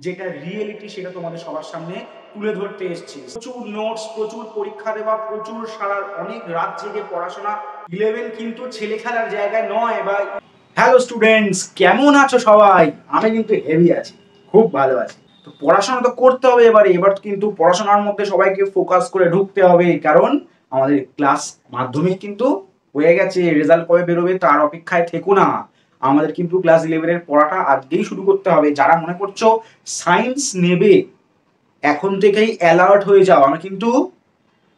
যেটা রিয়েলিটি সেটা তোমাদের সবার সামনে তুলে ধরতে এসেছি। প্রচুর নোটস, প্রচুর পরীক্ষা দেওয়া, প্রচুর সারার অনেক রাত জেগে পড়াশোনা। 11 কিন্তু ছেলে খেলার জায়গায় নয়। বা হ্যালো স্টুডেন্টস, কেমন আছো সবাই? আমি কিন্তু হেভি আছি, খুব ভালো আছি। তো পড়াশোনা তো করতে হবে এবার কিন্তু পড়াশোনার মধ্যে সবাইকে ফোকাস করে ঢুকতে হবে, কারণ আমাদের ক্লাস মাধ্যমিক কিন্তু হয়ে গেছে। রেজাল্ট কবে বেরোবে তার অপেক্ষায় থেকো না। আমাদের কিন্তু ক্লাস 11 এর পড়াটা আজকেই শুরু করতে হবে। যারা মনে করছো সায়েন্স নেবে, এখন থেকেই অ্যালার্ট হয়ে যাও। আমি কিন্তু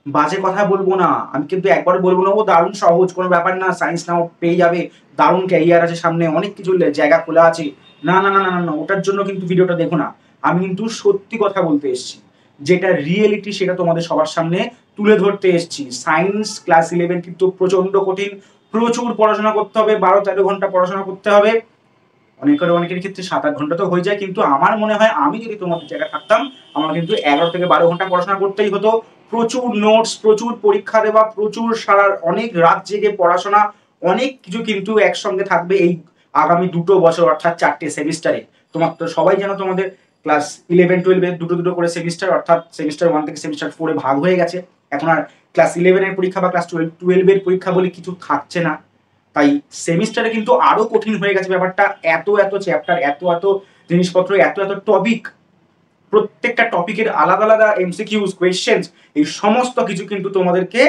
বাজে কথা বলবো না, আমি কিন্তু একবার বলবো না ও দারুণ সহজ, কোনো ব্যাপার না, সায়েন্স নাও পেয়ে যাবে, দারুণ ক্যারিয়ার আছে সামনে, অনেক কিছু জায়গা খোলা আছে। না না না না না, ওটার জন্য কিন্তু ভিডিওটা দেখো না। আমি কিন্তু সত্যি কথা বলতে এসেছি, যেটা রিয়েলিটি সেটা তোমাদের সবার সামনে তুলে ধরতে এসেছি। সায়েন্স ক্লাস 11 কিন্তু প্রচন্ড কঠিন, প্রচুর পড়াশোনা করতে হবে, 12-13 ঘন্টা পড়াশোনা করতে হবে। অনেকের ক্ষেত্রে 7-8 ঘন্টা তো হয়ে যায়, কিন্তু আমার মনে হয় আমি যদি তোমাদের জায়গায় থাকতাম আমার কিন্তু 11 থেকে 12 ঘন্টা পড়াশোনা করতেই হতো। প্রচুর নোটস, প্রচুর পরীক্ষা দেওয়া, প্রচুর সারার অনেক রাত জেগে পড়াশোনা, অনেক কিছু কিন্তু একসঙ্গে থাকবে এই আগামী 2 বছর, অর্থাৎ 4টে সেমিস্টারে। তোমার তো সবাই জানো তোমাদের ক্লাস 11-12 এর দুটো করে সেমিস্টার, অর্থাৎ সেমিস্টার 1 থেকে সেমিস্টার 4 এ ভাগ হয়ে গেছে। এখন আর ক্লাস 11 এর পরীক্ষা বা ক্লাস 12 এর পরীক্ষা বলে কিছু থাকছে না। তাই সেমিস্টারে কিন্তু আরো কঠিন হয়ে গেছে ব্যাপারটা। এত চ্যাপ্টার, এত জিনিসপত্র, এত টপিক, প্রত্যেকটা টপিকের আলাদা আলাদা এমসিকিউস, কোয়েশ্চেন্স, এই সমস্ত কিছু কিন্তু তোমাদেরকে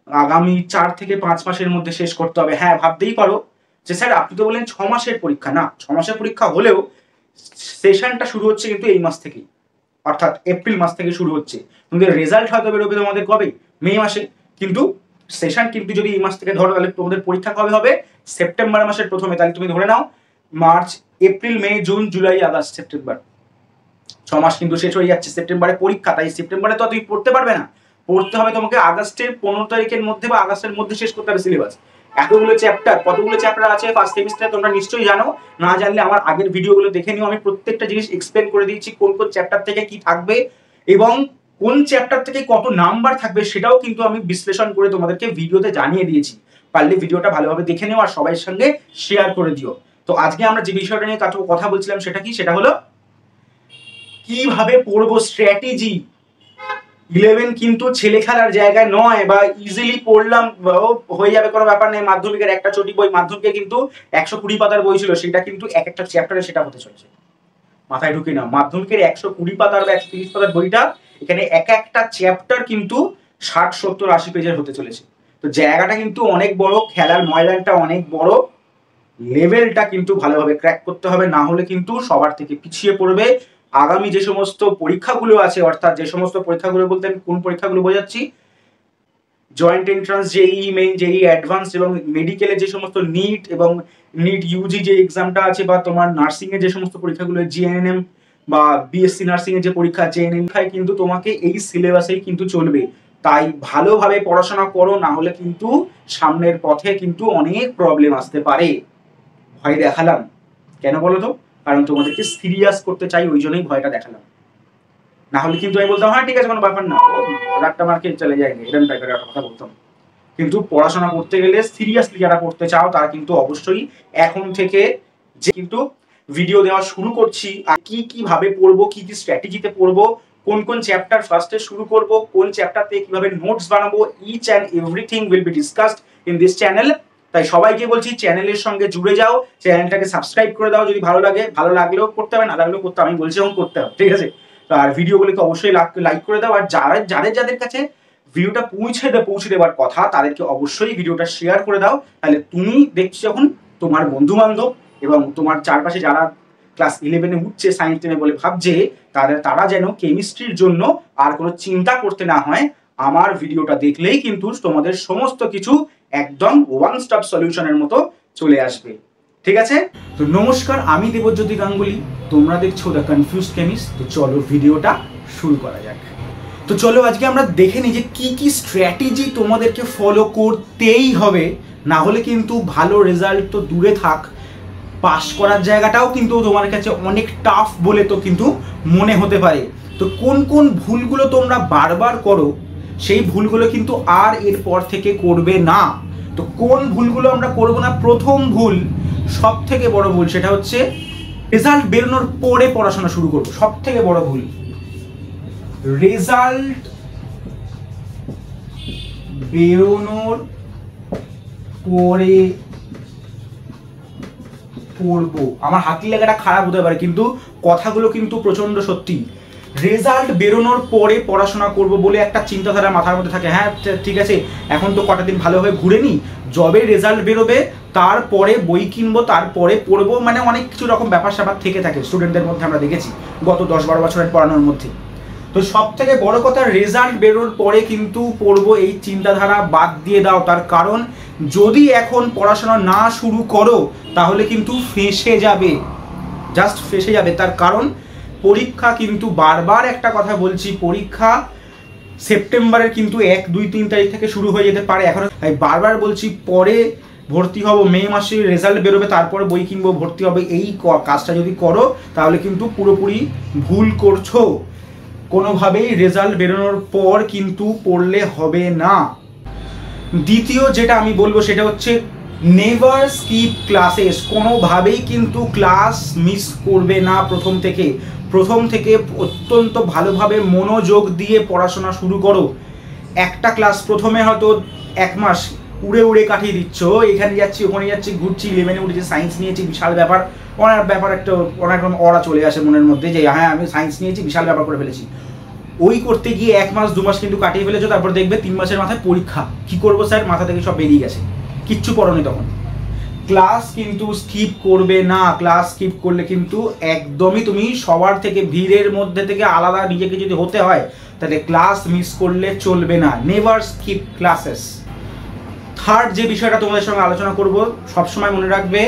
আগামী 4 থেকে 5 মাসের মধ্যে শেষ করতে হবে। হ্যাঁ, ভাবতেই পারো যে স্যার আপনি তো বললেন 6 মাসের পরীক্ষা। না, 6 মাসের পরীক্ষা হলেও সেশনটা শুরু হচ্ছে কিন্তু এই মাস থেকেই, অর্থাৎ এপ্রিল মাস থেকে শুরু হচ্ছে। তোমাদের রেজাল্ট হয়তো বেরোবে তোমাদের কবে, মে মাসে, কিন্তু সেশন কিন্তু যদি এই মাস থেকে ধরো, তাহলে তোমাদের পরীক্ষা কবে হবে? সেপ্টেম্বর মাসের প্রথমে। তাহলে তুমি ধরে নাও মার্চ, এপ্রিল, মে, জুন, জুলাই, আগস্ট, সেপ্টেম্বর, 6 মাস কিন্তু শেষ হয়ে যাচ্ছে। সেপ্টেম্বরে পরীক্ষা, তাই সেপ্টেম্বরে তো তুমি পড়তে পারবে না, পড়তে হবে তোমাকে আগস্টের 15 তারিখের মধ্যে বা আগস্টের মধ্যে শেষ করতে হবে সিলেবাস। এতগুলো চ্যাপ্টার, কতগুলো চ্যাপ্টার আছে ফার্স্ট সেমিস্টারে তোমরা নিশ্চয়ই জানো। না জানলে আমার আগের ভিডিওগুলো দেখে নিও, আমি প্রত্যেকটা জিনিস এক্সপ্লেন করে দিয়েছি, কোন কোন চ্যাপ্টার থেকে কি থাকবে এবং কোন চ্যাপ্টার থেকে কত নাম্বার থাকবে সেটাও কিন্তু আমি বিশ্লেষণ করে তোমাদেরকে ভিডিওতে জানিয়ে দিয়েছি। পারলে ভিডিওটা ভালোভাবে দেখে নিও আর সবার সঙ্গে শেয়ার করে দিও। তো আজকে আমরা যে বিষয়টা নিয়ে কথা বলছিলাম সেটা কি, সেটা হলো কিভাবে পড়বো, স্ট্র্যাটেজি। 11 কিন্তু ছেলে খেলার জায়গায় নয়, বা ইজিলি পড়লাম হয়ে যাবে, কোনো ব্যাপার নেই। মাধ্যমিকের একটা চটি বই, মাধ্যমিকে কিন্তু 120 পাতার বই ছিল, সেটা কিন্তু এক একটা চ্যাপ্টারে সেটা হতে চলেছে। মাথায় ঢুকে নাও, মাধ্যমিকের 120 পাতার বা 130 পাতার বইটা এখানে এক একটা চ্যাপ্টার কিন্তু 60-70-80 পেজের হতে চলেছে। তো জায়গাটা কিন্তু অনেক বড়, খেলার ময়দানটা অনেক বড়, লেভেলটা কিন্তু ভালোভাবে ক্র্যাক করতে হবে, না হলে কিন্তু সবার থেকে পিছিয়ে পড়বে। আগামী যে সমস্ত পরীক্ষাগুলো আছে, অর্থাৎ যে সমস্ত পরীক্ষাগুলো বলতে কোন পরীক্ষাগুলো বোঝাচ্ছি, জয়েন্ট এন্ট্রান্স, জেই মেইন, জেই অ্যাডভান্স এবং মেডিকেলের যে সমস্ত নিট এবং নিট ইউজি যে এক্সামটা আছে, বা তোমার নার্সিং এর যে সমস্ত পরীক্ষাগুলো, জিএনএম বা বিএসসি নার্সিং এর যে পরীক্ষা, জেএনএম কিন্তু তোমাকে এই সিলেবাসেই কিন্তু চলবে। তাই ভালোভাবে পড়াশোনা করো, না হলে কিন্তু সামনের পথে কিন্তু অনেক প্রবলেম আসতে পারে। ভয় দেখালাম কেন বলো তো? কারণ তোমাদেরকে সিরিয়াস করতে চাই, ওই জন্যই ভয়টা দেখালাম। না হলে কিন্তু আমি বলতাম হ্যাঁ ঠিক আছে, কোনো ব্যাপার না, রাতটা মার্কে চলে যায়, এরকম টাইপের একটা কথা বলতাম। কিন্তু পড়াশোনা করতে গেলে সিরিয়াসলি যারা করতে চাও তারা কিন্তু অবশ্যই এখন থেকে যে কিন্তু ভিডিও দেওয়া শুরু করছি, আর কি ভাবে পড়বো, কি স্ট্র্যাটেজিতে পড়বো, কোন কোন চ্যাপ্টার ফার্স্টে শুরু করব, কোন চ্যাপ্টার থেকে কিভাবে নোটস বানাবো, each and everything will be discussed in this channel. তাই সবাইকে বলছি চ্যানেলের সঙ্গে জুড়ে যাও, চ্যানেলটাকে সাবস্ক্রাইব করে দাও যদি ভালো লাগে, ভালো লাগলেও করতে হবে, না লাগলেও করতে, আমি বলছি এখন করতে হবে, ঠিক আছে? আর ভিডিওগুলোকে অবশ্যই লাইক করে দাও, আর যাদের কাছে ভিডিওটা পৌঁছে দেওয়ার কথা তাদেরকে অবশ্যই ভিডিওটা শেয়ার করে দাও। তাহলে তুমি দেখছো যখন তোমার বন্ধু বান্ধব এবং তোমার চারপাশে যারা ক্লাস 11-এ উঠছে, সায়েন্স টেনে বলে ভাবছে, তারা যেন কেমিস্ট্রির জন্য আর কোনো চিন্তা করতে না হয়। আমার ভিডিওটা দেখলেই কিন্তু তোমাদের সমস্ত কিছু একদম ওয়ান স্টপ সলিউশনের মতো চলে আসবে, ঠিক আছে? তো নমস্কার, আমি দেবজ্যোতি গাঙ্গুলি, তোমরা দেখছো দ্য কনফিউজড কেমিস্ট। তো চলো ভিডিওটা শুরু করা যাক। তো চলো আজকে আমরা দেখে নিই যে কি স্ট্র্যাটেজি তোমাদেরকে ফলো করতেই হবে, না হলে কিন্তু ভালো রেজাল্ট তো দূরে থাক, পাস করার জায়গাটাও কিন্তু তোমার কাছে অনেক টাফ বলে তো কিন্তু মনে হতে পারে। তো কোন কোন ভুলগুলো তোমরা বারবার করো, সেই ভুলগুলো কিন্তু আর এরপর থেকে করবে না। তো কোন ভুলগুলো আমরা করব না? প্রথম ভুল, সব থেকে বড় ভুল, সেটা হচ্ছে রেজাল্ট বেরোনোর পরে পড়াশোনা শুরু করবো, সব থেকে বড় ভুল। রেজাল্ট বেরোনোর পরে পড়বো, আমার হাতি লাগাটা খারাপ হতে পারে কিন্তু কথাগুলো কিন্তু প্রচন্ড সত্যি। রেজাল্ট বেরোনোর পরে পড়াশোনা করব বলে একটা চিন্তাধারা মাথার মধ্যে থাকে, হ্যাঁ ঠিক আছে এখন তো কটা দিন ভালোভাবে ঘুরে নিই, যবে রেজাল্ট বেরোবে তারপরে বই কিনবো, তারপরে পড়বো, মানে অনেক কিছু রকম ব্যাপার স্যাপার থেকে থাকে স্টুডেন্টদের মধ্যে, আমরা দেখেছি গত 10-12 বছরের পড়ানোর মধ্যে। তো সব থেকে বড় কথা, রেজাল্ট বেরোর পরে কিন্তু পড়বো এই চিন্তাধারা বাদ দিয়ে দাও। তার কারণ যদি এখন পড়াশোনা না শুরু করো তাহলে কিন্তু ফেঁসে যাবে, জাস্ট ফেঁসে যাবে। তার কারণ পরীক্ষা কিন্তু, বারবার একটা কথা বলছি, পরীক্ষা সেপ্টেম্বরের কিন্তু 1, 2, 3 তারিখ থেকে শুরু হয়ে যেতে পারে। এখন বারবার বলছি পরে ভর্তি হব, মে মাসে রেজাল্ট বেরোবে তারপরে বই কিনবো, ভর্তি হবে, এই কাজটা যদি করো তাহলে কিন্তু পুরোপুরি ভুল করছো। কোনোভাবেই রেজাল্ট বেরোনোর পর কিন্তু পড়লে হবে না। দ্বিতীয় যেটা আমি বলবো সেটা হচ্ছে নেভার স্কিপ ক্লাসেস। কোনোভাবেই কিন্তু ক্লাস মিস করবে না। প্রথম থেকে অত্যন্ত ভালোভাবে মনোযোগ দিয়ে পড়াশোনা শুরু করো। একটা ক্লাস প্রথমে হয়তো 1 মাস উড়ে উড়ে কাটিয়ে দিচ্ছ, এখানে যাচ্ছি ওখানে যাচ্ছি ঘুরছি, 11-এ উঠেছি, সায়েন্স নিয়েছি, বিশাল ব্যাপার, একটা অনেক রকম অরা চলে আসে মনের মধ্যে যে হ্যাঁ আমি সায়েন্স নিয়েছি, বিশাল ব্যাপার করে ফেলেছি। ওই করতে গিয়ে 1 মাস 2 মাস কিন্তু কাটিয়ে ফেলেছো, তারপর দেখবে 3 মাসের মাথায় পরীক্ষা, কি করবো স্যার, মাথা থেকে সব বেরিয়ে গেছে, কিচ্ছু পড়োনি তখন। ক্লাস কিন্তু স্কিপ করবে না। ক্লাস স্কিপ করলে কিন্তু একদমই তুমি সবার থেকে, ভিড়ের মধ্যে থেকে আলাদা নিজেকে যদি হতে হয় তাহলে ক্লাস মিস করলে চলবে না। Never skip classes. থার্ড যে বিষয়টা তোমাদের সঙ্গে আলোচনা করব, সবসময় মনে রাখবে,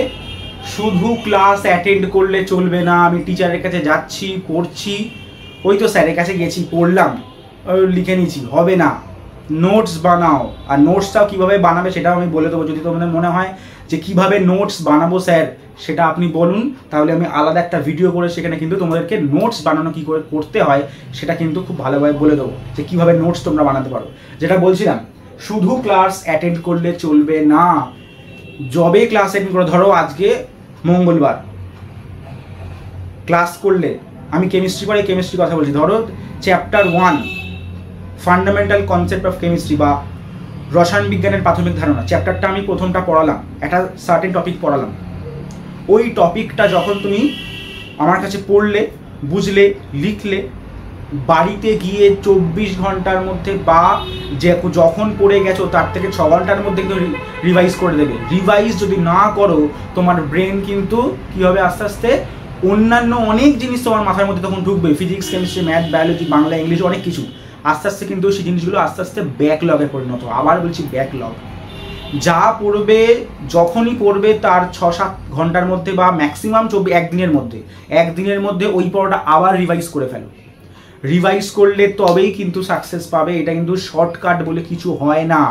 শুধু ক্লাস অ্যাটেন্ড করলে চলবে না। আমি টিচারের কাছে যাচ্ছি, পড়ছি, ওই তো স্যারের কাছে গেছি, পড়লাম, লিখে নিয়েছি, হবে না। নোটস বানাও। আর নোটসটাও কীভাবে বানাবে সেটাও আমি বলে দেবো। যদি তোমাদের মনে হয় যে কিভাবে নোটস বানাবো স্যার, সেটা আপনি বলুন, তাহলে আমি আলাদা একটা ভিডিও করে সেখানে কিন্তু তোমাদেরকে নোটস বানানো কী করে করতে হয় সেটা কিন্তু খুব ভালোভাবে বলে দেবো, যে কীভাবে নোটস তোমরা বানাতে পারো। যেটা বলছিলাম, শুধু ক্লাস অ্যাটেন্ড করলে চলবে না। যবে ক্লাস অ্যাটেন্ড করো, ধরো আজকে মঙ্গলবার, ক্লাস করলে, আমি কেমিস্ট্রি পড়ে কেমিস্ট্রি কথা বলছি, ধরো chapter 1 fundamental concept of chemistry বা রসায়ন বিজ্ঞানের প্রাথমিক ধারণা, চ্যাপ্টারটা আমি প্রথমটা পড়ালাম, একটা সার্টেন টপিক পড়ালাম। ওই টপিকটা যখন তুমি আমার কাছে পড়লে, বুঝলে, লিখলে, বাড়িতে গিয়ে 24 ঘন্টার মধ্যে বা যখন পড়ে গেছো তার থেকে 6 ঘন্টার মধ্যে কিন্তু রিভাইজ করে দেবে। রিভাইজ যদি না করো তোমার ব্রেন কিন্তু কী হবে, আস্তে আস্তে অন্যান্য অনেক জিনিস তোমার মাথার মধ্যে তখন ঢুকবে, physics, chemistry, math, biology, Bangla, English, অনেক কিছু। আস্তে আস্তে কিন্তু সেই জিনিসগুলো আস্তে আস্তে ব্যাকলগে পরিণত। আবার বলছি ব্যাকলগ। যা পড়বে, যখনই পড়বে তার 6-7 ঘন্টার মধ্যে বা ম্যাক্সিমাম 1 দিনের মধ্যে ওই পড়াটা আবার রিভাইজ করে ফেলো। রিভাইজ করলে তবেই কিন্তু সাকসেস পাবে। এটা কিন্তু শর্টকাট বলে কিছু হয় না।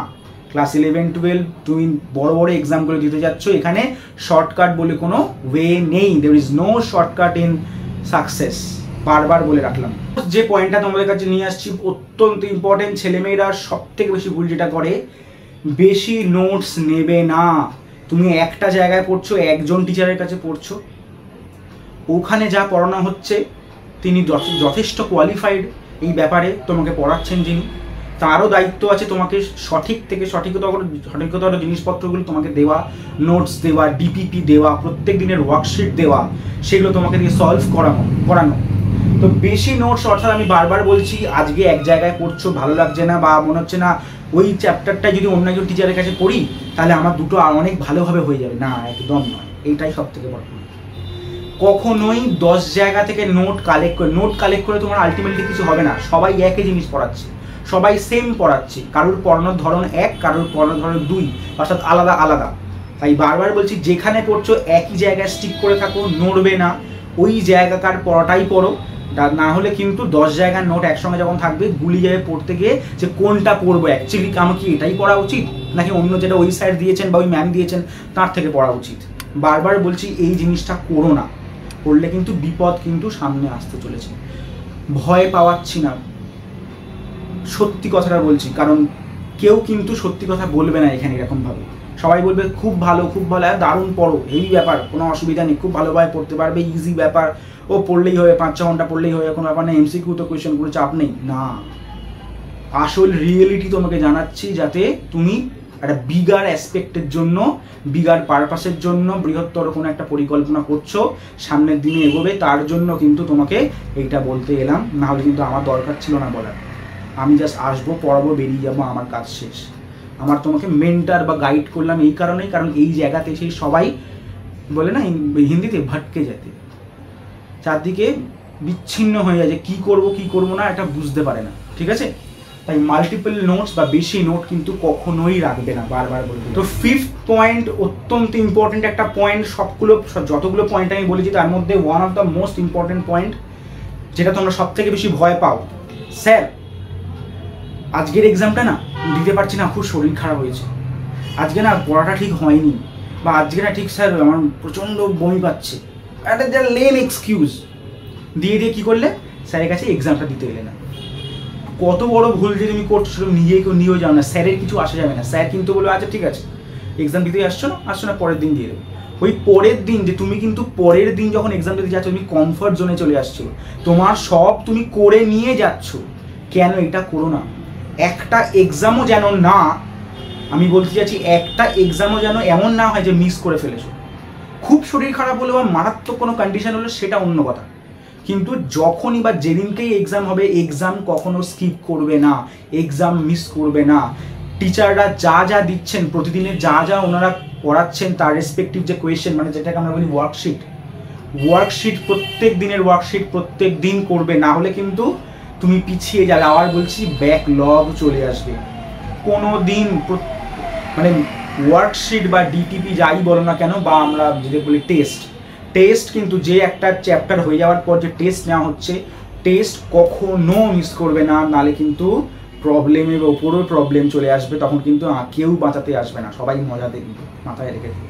ক্লাস 11-12 তুমি বড় বড় এক্সামগুলো দিতে যাচ্ছ, এখানে শর্টকাট বলে কোনো ওয়ে নেই। There is no shortcut in success. বারবার বলে রাখলাম। যে পয়েন্টটা তোমাদের কাছে নিয়ে আসছি অত্যন্ত ইম্পর্টেন্ট। ছেলেমেয়েরা সব থেকে বেশি ভুল যেটা করে, বেশি নোটস নেবে না। তুমি একটা জায়গায় পড়ছো, একজন টিচারের কাছে পড়ছো, ওখানে যা পড়ানো হচ্ছে তিনি যথেষ্ট কোয়ালিফাইড এই ব্যাপারে, তোমাকে পড়াচ্ছেন যিনি, তারও দায়িত্ব আছে তোমাকে সঠিক থেকে সঠিকতর জিনিসপত্রগুলো তোমাকে দেওয়া, নোটস দেওয়া, ডিপিপি দেওয়া, প্রত্যেক দিনের ওয়ার্কশিট দেওয়া, সেগুলো তোমাকে দিয়ে সলভ করানো। তো বেশি নোটস, অর্থাৎ আমি বারবার বলছি, আজকে এক জায়গায় পড়ছো, ভালো লাগছে না বা মনে হচ্ছে না ওই চ্যাপ্টারটা যদি অন্য একজন টিচারের কাছে পড়ি তাহলে আমার দুটো অনেক ভালোভাবে হয়ে যাবে, না, একদম নয়। এইটাই সব থেকে বড়। কখনোই 10 জায়গা থেকে নোট কালেক্ট করে তোমার আলটিমেটলি কিছু হবে না। সবাই একই জিনিস পড়াচ্ছে, সবাই সেম পড়াচ্ছে, কারোর পড়ানোর ধরন 1, কারোর পড়ানোর ধরন 2, অর্থাৎ আলাদা আলাদা। তাই বারবার বলছি, যেখানে পড়ছো একই জায়গায় স্টিক করে থাকো, নড়বে না, ওই জায়গাকার পড়াটাই পড়ো। না হলে কিন্তু 10 জায়গার নোট একসঙ্গে যখন থাকবে গুলি যাবে পড়তে গিয়ে, যে কোনটা পড়বো, অ্যাকচুয়ালি আমার কি এটাই পড়া উচিত নাকি অন্য যেটা ওই স্যার দিয়েছেন বা ওই ম্যাম দিয়েছেন তার থেকে পড়া উচিত। বারবার বলছি এই জিনিসটা করো না, করলে কিন্তু বিপদ কিন্তু সামনে আসতে চলেছে। ভয় পাওয়াচ্ছি না, সত্যি কথাটা বলছি, কারণ কেউ কিন্তু সত্যি কথা বলবে না এখানে এরকমভাবে। সবাই বলবে খুব ভালো দারুণ পড়ো, হেভি ব্যাপার, কোনো অসুবিধা নেই, খুব ভালোভাবে পড়তে পারবে, ইজি ব্যাপার, ও পড়লেই হবে, 5-6 ঘন্টা পড়লেই হবে, কোনো ব্যাপার নেই, এমসিকিউ তো কোয়েশ্চেনগুলো চাপ নেই। না, আসল রিয়েলিটি তোমাকে জানাচ্ছি, যাতে তুমি একটা বিগার অ্যাসপেক্টের জন্য, বিগার পারপাসের জন্য, বৃহত্তর কোনো একটা পরিকল্পনা করছো, সামনের দিনে এগোবে, তার জন্য কিন্তু তোমাকে এইটা বলতে এলাম। না হলে কিন্তু আমার দরকার ছিল না বলার। আমি জাস্ট আসবো, পড়াবো, বেরিয়ে যাবো, আমার কাজ শেষ। আমার তোমাকে মেন্টার বা গাইড করলাম এই কারণেই, কারণ এই জায়গাতে সেই সবাই বলে না হিন্দিতে ভটকে যেতে, চারদিকে বিচ্ছিন্ন হয়ে যায়, যে কী করবো না এটা বুঝতে পারে না। ঠিক আছে, তাই মাল্টিপল নোটস বা বেশি নোট কিন্তু কখনোই রাখবে না, বারবার বলবো। তো 5th পয়েন্ট অত্যন্ত ইম্পর্টেন্ট একটা পয়েন্ট। যতগুলো পয়েন্ট আমি বলেছি তার মধ্যে one of the most important point, যেটা তোমরা সব থেকে বেশি ভয় পাও, স্যার আজকের এক্সামটা না দিতে পারছি না, খুব শরীর খারাপ হয়েছে, আজকে না পড়াটা ঠিক হয়নি, বা আজকে না ঠিক স্যার আমার প্রচণ্ড বমি পাচ্ছে, একটা যা লেম এক্সকিউজ দিয়ে কী করলে স্যারের কাছে এক্সামটা দিতে গেলে না। কত বড় ভুল যে তুমি করছো সেটা নিয়েও যাও না, স্যারের কিছু আসা যাবে না। স্যার কিন্তু বলবে আচ্ছা ঠিক আছে এক্সাম দিতে আসছো না পরের দিন দিয়ে দেবো। ওই পরের দিন, যে তুমি কিন্তু পরের দিন যখন এক্সাম দিতে যাচ্ছ তুমি কমফর্ট জোনে চলে আসছো, তোমার সব তুমি করে নিয়ে যাচ্ছ, কেন এটা করো না? একটা এক্সামও যেন না, আমি বলতে চাইছি একটা এক্সামও যেন এমন না হয় যে মিস করে ফেলেছো। খুব শরীর খারাপ হলো বা মারাত্মক কোনো কন্ডিশন হলো সেটা অন্য কথা, কিন্তু যখনই বা যেদিনকেই এক্সাম হবে, এক্সাম কখনো স্কিপ করবে না, এক্সাম মিস করবে না। টিচাররা যা যা দিচ্ছেন প্রতিদিনের, যা ওনারা পড়াচ্ছেন তার রেসপেক্টিভ যে কোয়েশ্চেন, মানে যেটাকে আমরা বলি ওয়ার্কশিট, প্রত্যেক দিনের ওয়ার্কশিট প্রত্যেক দিন করবে, না হলে কিন্তু তুমি পিছিয়ে যাবে। আবার বলছি, ব্যাকলগ চলে আসবে। কোনো দিন মানে ওয়ার্কশিট বা ডিটিপি যাই বলো না কেন, বা আমরা যেটা বলি টেস্ট কিন্তু যে একটা চ্যাপ্টার হয়ে যাওয়ার পর যে টেস্ট নেওয়া হচ্ছে, টেস্ট কখনো মিস করবে না, নালে কিন্তু প্রবলেমের ওপরও প্রবলেম চলে আসবে, তখন কিন্তু কেউ বাঁচাতে আসবে না, সবাই মজাতে মাথায় রেখে দেবে।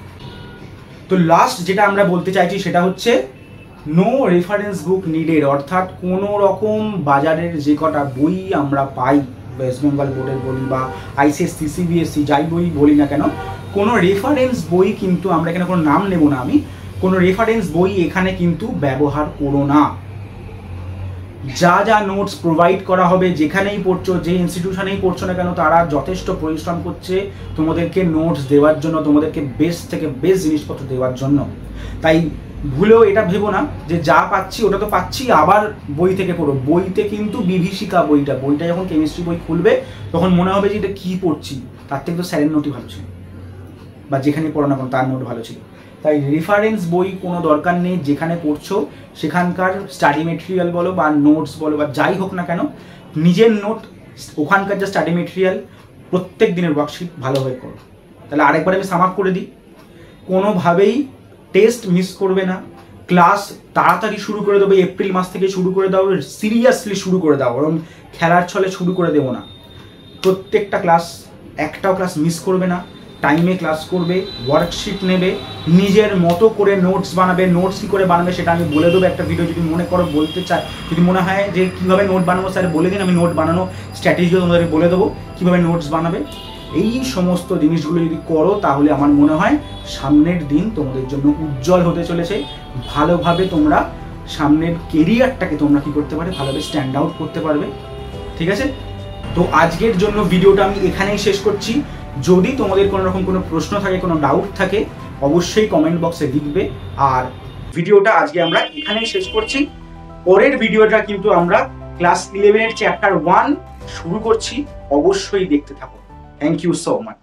তো লাস্ট যেটা আমরা বলতে চাইছি সেটা হচ্ছে নো রেফারেন্স বুক নিডেড, অর্থাৎ কোনো রকম বাজারের যে কটা বই আমরা পাই, ওয়েস্ট বেঙ্গল বোর্ডের বলি বা আইসিএসসি সিবিএসসি যাই বই বলি না কেন, কোনো রেফারেন্স বই কিন্তু আমরা এখানে কোনো নাম নেব না, আমি কোনো রেফারেন্স বই এখানে কিন্তু ব্যবহার করো না। যা নোটস প্রোভাইড করা হবে, যেখানেই পড়ছো, যে ইনস্টিটিউশনেই পড়ছো না কেন, তারা যথেষ্ট পরিশ্রম করছে তোমাদেরকে নোটস দেওয়ার জন্য, তোমাদেরকে বেস্ট থেকে বেস্ট জিনিসপত্র দেওয়ার জন্য। তাই ভুলেও এটা ভেবো না যে যা পাচ্ছি ওটা তো পাচ্ছি, আবার বই থেকে পড়ো। বইতে কিন্তু বিভীষিকা বইটা যখন কেমিস্ট্রি বই খুলবে তখন মনে হবে যে এটা কী পড়ছি, তার থেকে তো স্যারের নোটই ভালো ছিল, বা যেখানে পড়ো না কেন তার নোট ভালো ছিল। তাই রেফারেন্স বই কোনো দরকার নেই, যেখানে পড়ছো সেখানকার স্টাডি মেটেরিয়াল বলো বা নোটস বলো বা যাই হোক না কেন, নিজের নোট, ওখানকার যে স্টাডি মেটেরিয়াল, প্রত্যেক দিনের ওয়ার্কশিট ভালোভাবে করো। তাহলে আরেকবার আমি সাম আপ করে দিই, কোনোভাবেই টেস্ট মিস করবে না, ক্লাস তাড়াতাড়ি শুরু করে দেবো, এপ্রিল মাস থেকে শুরু করে দাও, সিরিয়াসলি শুরু করে দাও, বরং খেলার ছলে শুরু করে দেবো না। প্রত্যেকটা ক্লাস, একটাও ক্লাস মিস করবে না, টাইমে ক্লাস করবে, ওয়ার্কশিট নেবে, নিজের মতো করে নোটস বানাবে। নোটস কী করে বানাবে সেটা আমি বলে দেবো একটা ভিডিও, যদি মনে করো বলতে চাই, যদি মনে হয় যে কীভাবে নোট বানাবো স্যার বলে দিন, আমি নোট বানানো স্ট্র্যাটেজিও তোমাদের বলে দেবো কীভাবে নোটস বানাবে। এই সমস্ত জিনিসগুলো যদি করো তাহলে আমার মনে হয় সামনের দিন তোমাদের জন্য উজ্জ্বল হতে চলেছে। ভালোভাবে তোমরা সামনের কেরিয়ারটাকে তোমরা কী করতে পারবে, ভালোভাবে স্ট্যান্ড আউট করতে পারবে। ঠিক আছে, তো আজকের জন্য ভিডিওটা আমি এখানেই শেষ করছি। যদি তোমাদের কোনো রকম কোনো প্রশ্ন থাকে, কোনো ডাউট থাকে, অবশ্যই কমেন্ট বক্সে লিখবে। আর ভিডিওটা আজকে আমরা এখানেই শেষ করছি। পরের ভিডিওটা কিন্তু আমরা ক্লাস 11 এর চ্যাপ্টার 1 শুরু করছি, অবশ্যই দেখতে থাকো। Thank you so much.